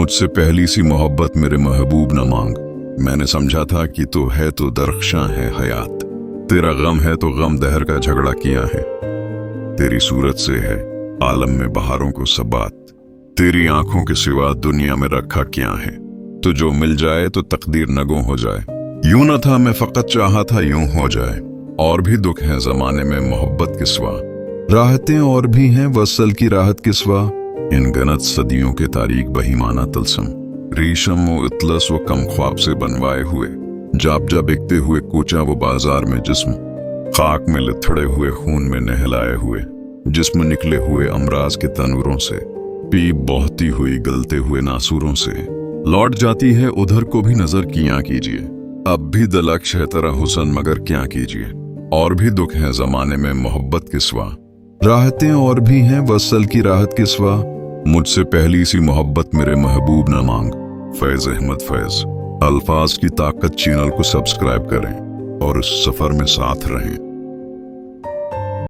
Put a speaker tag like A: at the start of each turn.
A: मुझसे पहली सी मोहब्बत मेरे महबूब न मांग। मैंने समझा था कि तू है तो दरख्शां है हयात, तेरा गम है तो गम दहर का झगड़ा किया है। तेरी सूरत से है आलम में बहारों को सबात, तेरी आंखों के सिवा दुनिया में रखा क्या है। तो जो मिल जाए तो तकदीर नगो हो जाए, यूं न था मैं फकत चाहा था यूं हो जाए। और भी दुख हैं जमाने में मोहब्बत के सिवा, राहतें और भी हैं वसल की राहत के सिवा। इन गनत सदियों के तारीख बहीमाना तलसम, रेशम व इतलस व कम ख्वाब से बनवाए हुए। जाब जा बिकते हुए कूचा वो बाजार में जिस्म, खाक में लिथड़े हुए खून में नहलाए हुए। जिस्म निकले हुए अमराज के तनूरों से, पीप बहती हुई गलते हुए नासूरों से। लौट जाती है उधर को भी नजर किया कीजिए, अब भी दलक्ष है तेरा हुस्न मगर क्या कीजिए। और भी दुख है जमाने में मोहब्बत के सिवा, राहतें और भी हैं वसल की राहत के सिवा। मुझसे पहली सी मोहब्बत मेरे महबूब न मांग। फैज अहमद फैज। अल्फाज की ताकत चैनल को सब्सक्राइब करें और इस सफर में साथ रहें।